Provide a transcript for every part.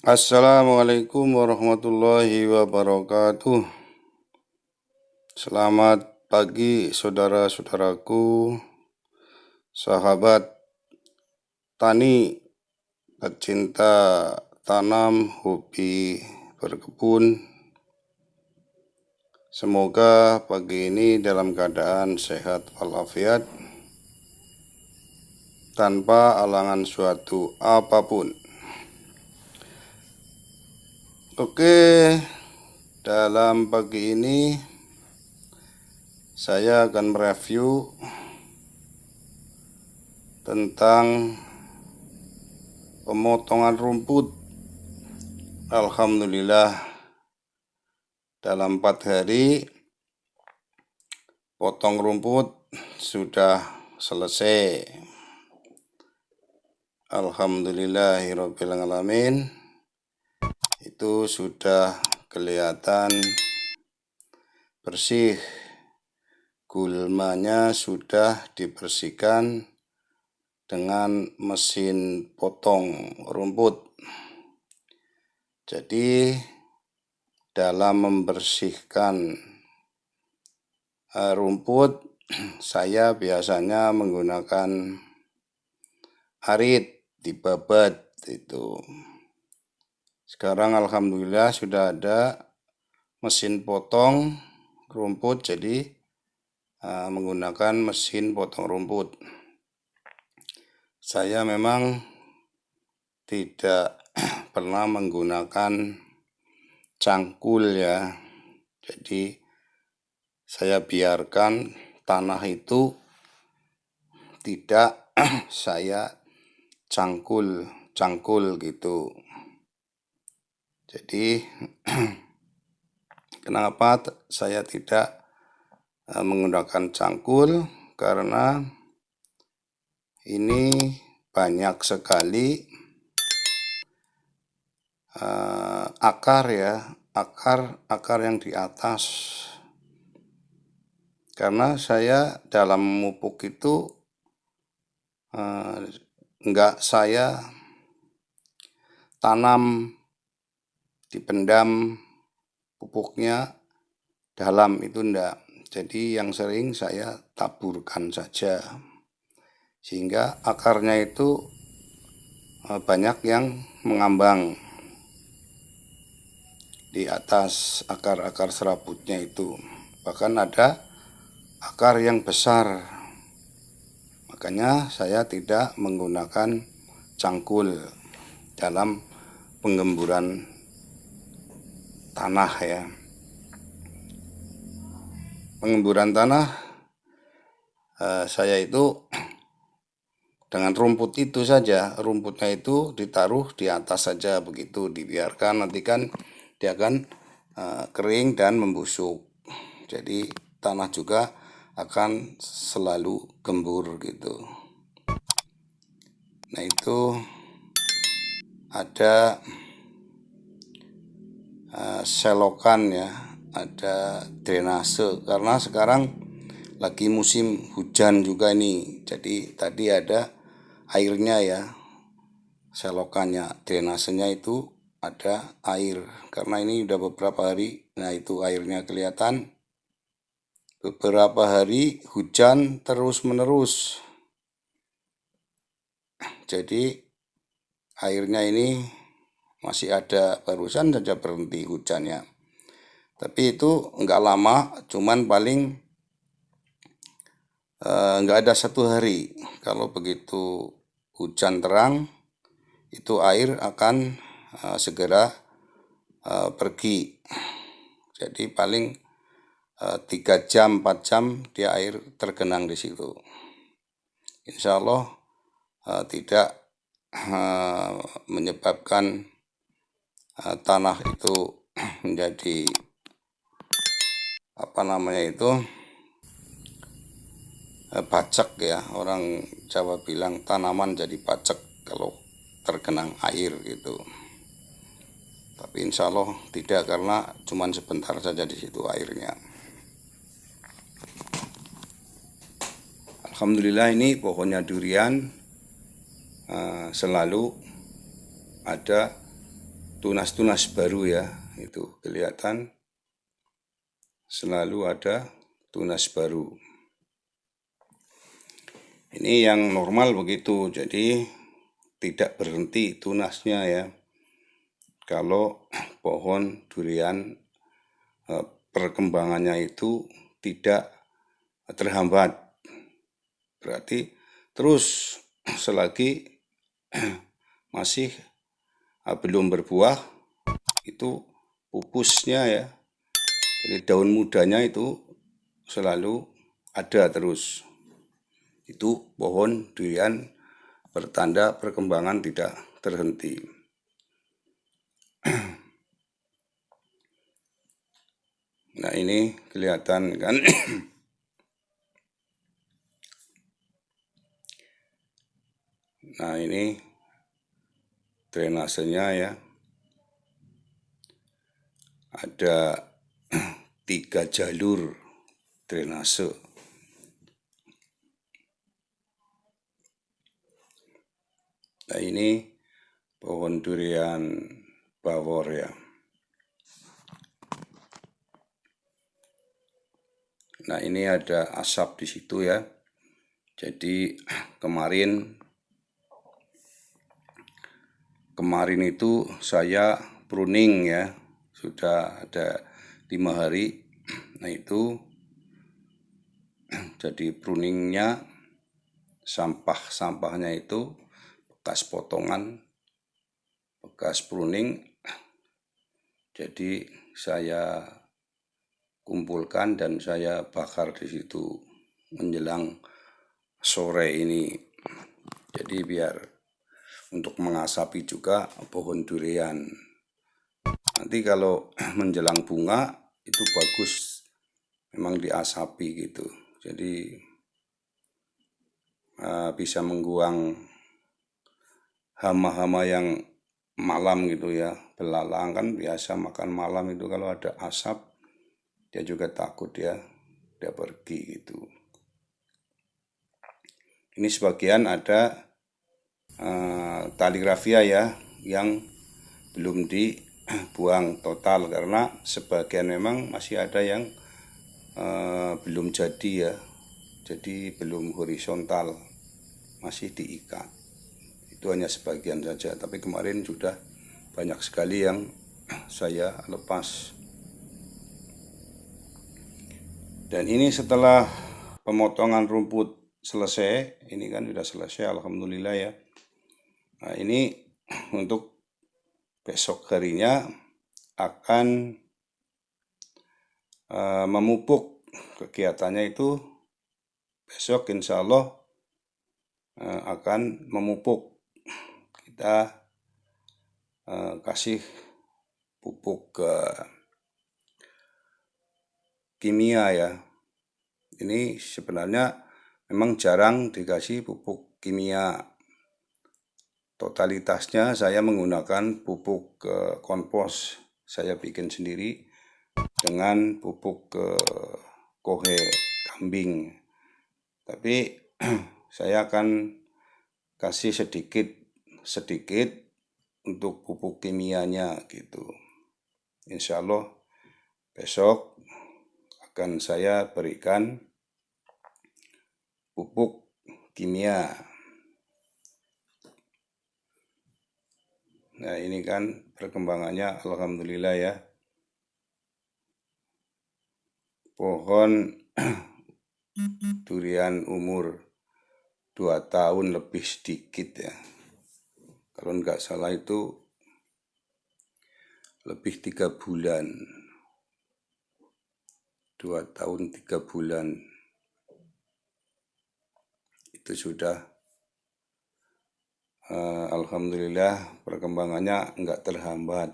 Assalamualaikum warahmatullahi wabarakatuh. Selamat pagi saudara-saudaraku, sahabat tani, pecinta tanam, hobi berkebun. Semoga pagi ini dalam keadaan sehat walafiat, tanpa halangan suatu apapun. Oke, dalam pagi ini saya akan mereview tentang pemotongan rumput. Alhamdulillah, dalam 4 hari potong rumput sudah selesai. Alhamdulillahirrabbilalamin. Itu sudah kelihatan bersih, gulmanya sudah dibersihkan dengan mesin potong rumput. Jadi dalam membersihkan rumput, saya biasanya menggunakan arit dibabat itu. Sekarang alhamdulillah sudah ada mesin potong rumput, jadi menggunakan mesin potong rumput. Saya memang tidak pernah menggunakan cangkul ya. Jadi saya biarkan tanah itu tidak saya cangkul gitu. Jadi kenapa saya tidak menggunakan cangkul? Karena ini banyak sekali akar ya, akar yang di atas. Karena saya dalam memupuk itu enggak saya tanam, dipendam pupuknya dalam, itu enggak. Jadi yang sering saya taburkan saja, sehingga akarnya itu banyak yang mengambang di atas akar-akar serabutnya itu. Bahkan ada akar yang besar. Makanya saya tidak menggunakan cangkul dalam penggemburan tanah ya. Pengemburan tanah saya itu dengan rumput itu saja, rumputnya itu ditaruh di atas saja begitu, dibiarkan, nanti kan dia akan kering dan membusuk. Jadi tanah juga akan selalu gembur gitu. Nah itu ada selokan ya, ada drainase, karena sekarang lagi musim hujan juga nih. Jadi tadi ada airnya ya, selokannya, drainasenya itu ada air. Karena ini udah beberapa hari, nah itu airnya kelihatan. Beberapa hari hujan terus menerus. Jadi airnya ini masih ada, barusan saja berhenti hujannya. Tapi itu enggak lama, cuman paling enggak ada 1 hari. Kalau begitu hujan terang, itu air akan segera pergi. Jadi paling 3 jam, 4 jam dia air tergenang di situ. Insya Allah tidak menyebabkan tanah itu menjadi pacek ya. Orang Jawa bilang tanaman jadi pacek kalau tergenang air gitu. Tapi insya Allah tidak, karena cuman sebentar saja di situ airnya. Alhamdulillah ini pohonnya durian selalu ada tunas-tunas baru ya, itu kelihatan selalu ada tunas baru. Ini yang normal begitu, jadi tidak berhenti tunasnya ya. Kalau pohon durian perkembangannya itu tidak terhambat, berarti terus selagi masih belum berbuah itu pupusnya ya, jadi daun mudanya itu selalu ada terus. Itu pohon durian pertanda perkembangan tidak terhenti. Nah ini kelihatan kan. Nah ini drainasenya ya. Ada 3 jalur drainase. Nah ini pohon durian bawor ya. Nah ini ada asap di situ ya. Jadi kemarin itu saya pruning ya, sudah ada 5 hari. Nah itu jadi pruningnya sampahnya itu bekas potongan, bekas pruning. Jadi saya kumpulkan dan saya bakar di situ menjelang sore ini. Jadi biar untuk mengasapi juga pohon durian. Nanti kalau menjelang bunga itu bagus memang diasapi gitu. Jadi bisa mengguang hama-hama yang malam gitu ya. Belalang kan biasa makan malam itu, kalau ada asap dia juga takut ya, dia pergi gitu. Ini sebagian ada tali rafia ya yang belum dibuang total, karena sebagian memang masih ada yang belum jadi ya, jadi belum horizontal, masih diikat. Itu hanya sebagian saja, tapi kemarin sudah banyak sekali yang saya lepas. Dan ini setelah pemotongan rumput selesai, ini kan sudah selesai alhamdulillah ya. Nah ini untuk besok harinya akan memupuk. Kegiatannya itu besok insya Allah akan memupuk. Kita kasih pupuk kimia ya. Ini sebenarnya memang jarang dikasih pupuk kimia. Totalitasnya saya menggunakan pupuk kompos. Saya bikin sendiri dengan pupuk kohe kambing. Tapi saya akan kasih sedikit untuk pupuk kimianya gitu. Insya Allah besok akan saya berikan pupuk kimia. Nah ini kan perkembangannya alhamdulillah ya. Pohon durian umur 2 tahun lebih sedikit ya. Kalau nggak salah itu lebih 3 bulan. 2 tahun 3 bulan. Itu sudah alhamdulillah perkembangannya nggak terhambat.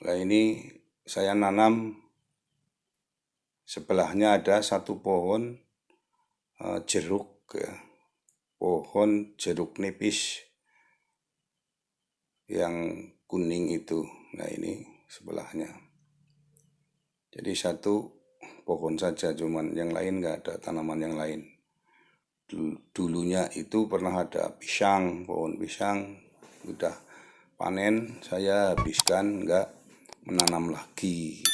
Nah ini saya nanam, sebelahnya ada satu pohon jeruk ya. Pohon jeruk nipis yang kuning itu. Nah ini sebelahnya. Jadi satu pohon saja, cuman yang lain nggak ada tanaman yang lain. Dulunya itu pernah ada pisang, pohon pisang, udah panen saya habiskan, nggak menanam lagi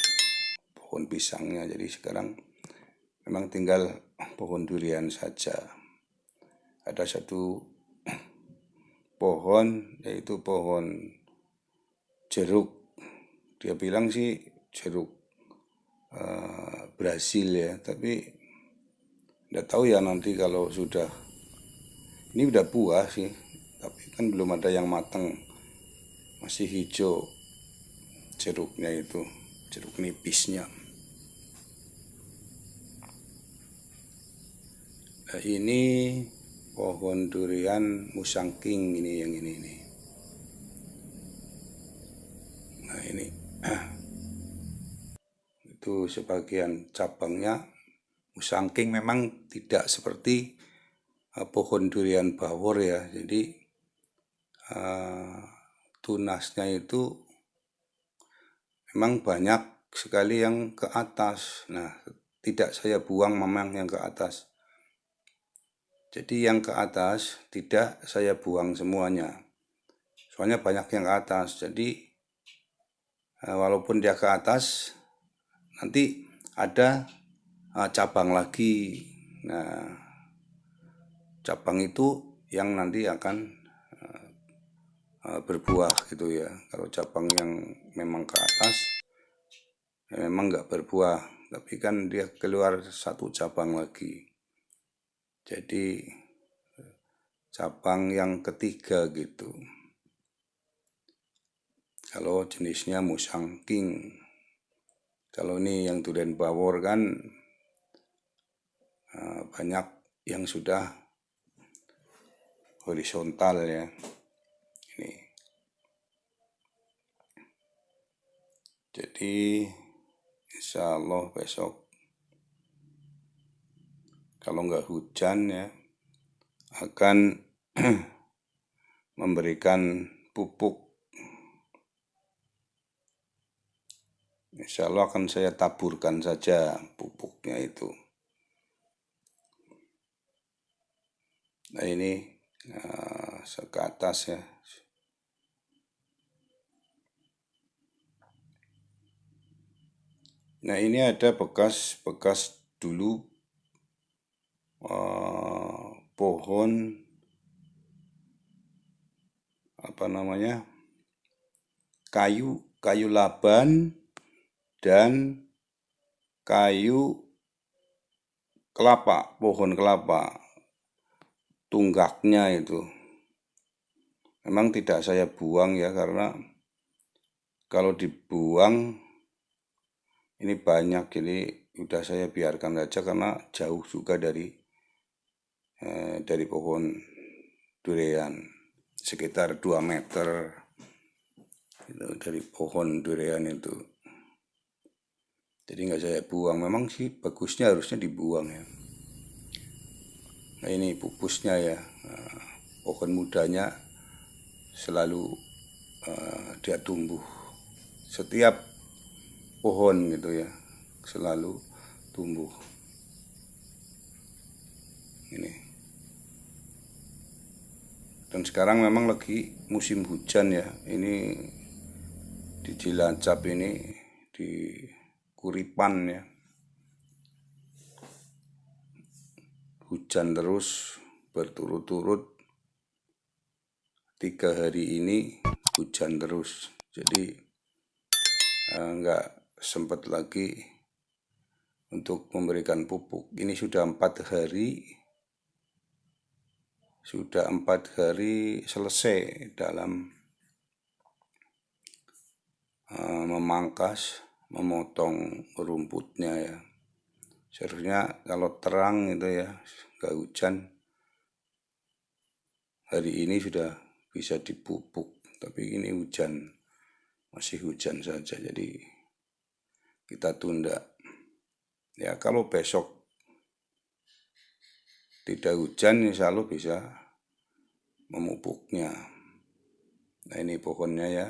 pohon pisangnya. Jadi sekarang memang tinggal pohon durian saja. Ada satu pohon, yaitu pohon jeruk. Dia bilang sih jeruk Brasil ya, tapi nggak tahu ya nanti kalau sudah, ini udah buah sih, tapi kan belum ada yang matang, masih hijau jeruknya itu, jeruk nipisnya. Nah, ini pohon durian Musang King, ini yang ini nih. Nah ini itu sebagian cabangnya. Musang King memang tidak seperti pohon durian bawor ya, jadi tunasnya itu memang banyak sekali yang ke atas. Nah, tidak saya buang memang yang ke atas. Jadi yang ke atas tidak saya buang semuanya. Soalnya banyak yang ke atas. Jadi walaupun dia ke atas, nanti ada cabang lagi. Nah, cabang itu yang nanti akan berbuah gitu ya. Kalau cabang yang memang ke atas, ya memang nggak berbuah, tapi kan dia keluar satu cabang lagi. Jadi cabang yang ketiga gitu. Kalau jenisnya Musang King. Kalau ini yang durian bawor kan banyak yang sudah horizontal ya. Ini. Jadi insya Allah besok kalau nggak hujan ya akan memberikan pupuk. Insya Allah akan saya taburkan saja pupuknya itu. Nah ini ke atas ya. Nah ini ada bekas dulu pohon kayu laban dan kayu kelapa, pohon kelapa, tunggaknya itu. Memang tidak saya buang ya, karena kalau dibuang ini banyak, jadi udah saya biarkan saja karena jauh juga dari pohon durian, sekitar 2 meter gitu, dari pohon durian itu. Jadi nggak saya buang, memang sih bagusnya harusnya dibuang ya. Nah ini pupusnya ya, pohon mudanya selalu dia tumbuh. Setiap pohon gitu ya, selalu tumbuh. Ini. Dan sekarang memang lagi musim hujan ya. Ini di Cilacap ini, di Kuripan ya. Hujan terus berturut-turut 3 hari ini, hujan terus. Jadi nggak sempat lagi untuk memberikan pupuk. Ini sudah 4 hari selesai dalam memotong rumputnya ya. Seharusnya kalau terang itu ya, nggak hujan, hari ini sudah bisa dipupuk, tapi ini hujan, masih hujan saja, jadi kita tunda. Ya kalau besok tidak hujan, insya Allah bisa memupuknya. Nah ini pohonnya ya,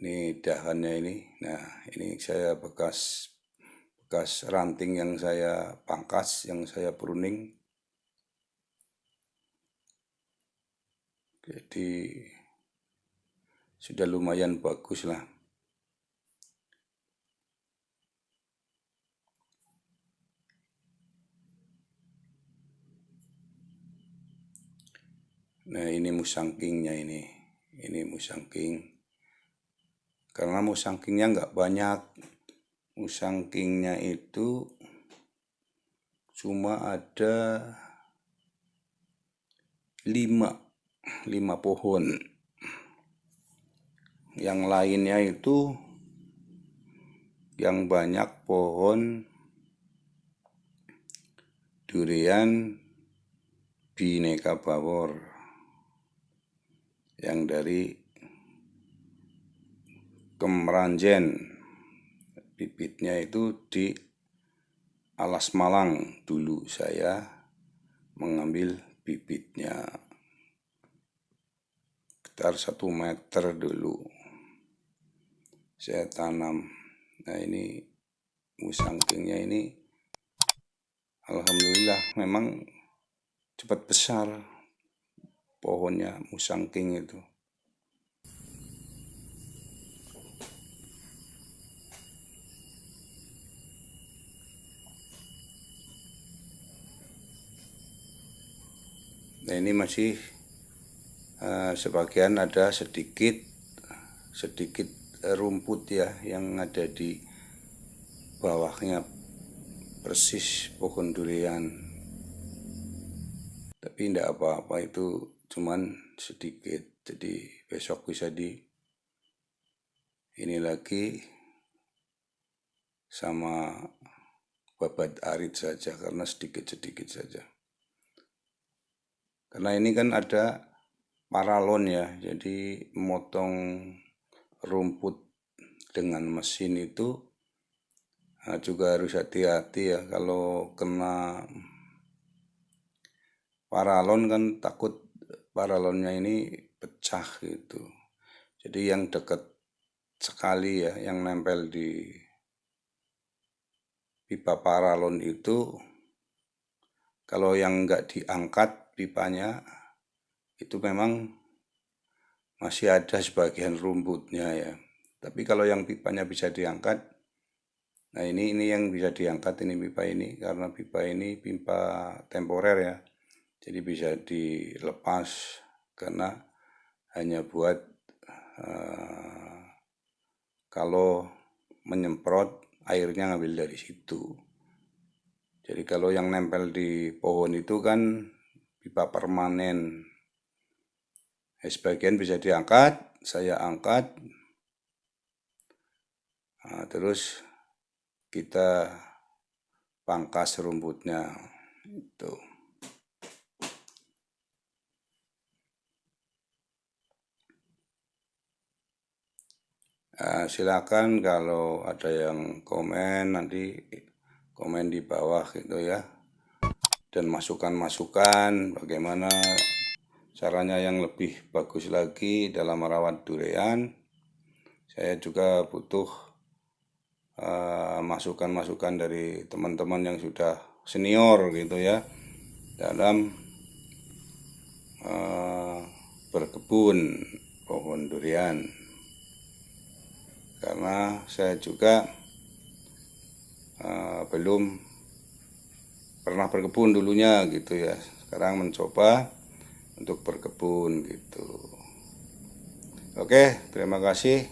ini dahannya ini. Nah ini saya bekas ranting yang saya pangkas, yang saya pruning. Jadi sudah lumayan bagus lah. Nah, ini musangkingnya ini musangking. Karena musangkingnya nggak banyak, musangkingnya itu cuma ada 5 pohon. Yang lainnya itu yang banyak pohon durian Bhinneka Bawor yang dari Kemeranjen. Bibitnya itu di Alas Malang dulu saya mengambil bibitnya sekitar 1 meter dulu saya tanam. Nah, ini musangkingnya ini alhamdulillah memang cepat besar pohonnya musangking itu. Nah, ini masih sebagian ada sedikit rumput ya yang ada di bawahnya persis pohon durian. Tapi tidak apa-apa, itu cuman sedikit. Jadi besok bisa ini lagi sama babat arit saja karena sedikit-sedikit saja. Karena ini kan ada paralon ya, jadi memotong rumput dengan mesin itu juga harus hati-hati ya. Kalau kena paralon kan takut paralonnya ini pecah gitu. Jadi yang dekat sekali ya, yang nempel di pipa paralon itu, kalau yang nggak diangkat pipanya itu memang masih ada sebagian rumputnya ya. Tapi kalau yang pipanya bisa diangkat, nah ini yang bisa diangkat, ini pipa ini, karena pipa ini pipa temporer ya. Jadi bisa dilepas karena hanya buat kalau menyemprot airnya ngambil dari situ. Jadi kalau yang nempel di pohon itu kan pipa permanen. Sebagian bisa diangkat, saya angkat. Nah, terus kita pangkas rumputnya itu. Nah, silakan kalau ada yang komen, nanti komen di bawah gitu ya. Dan masukan-masukan bagaimana caranya yang lebih bagus lagi dalam merawat durian. Saya juga butuh masukan-masukan dari teman-teman yang sudah senior gitu ya dalam berkebun pohon durian. Karena saya juga belum pernah berkebun dulunya gitu ya. Sekarang mencoba untuk berkebun gitu. Oke, terima kasih.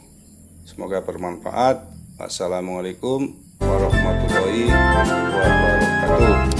Semoga bermanfaat. Wassalamualaikum warahmatullahi wabarakatuh.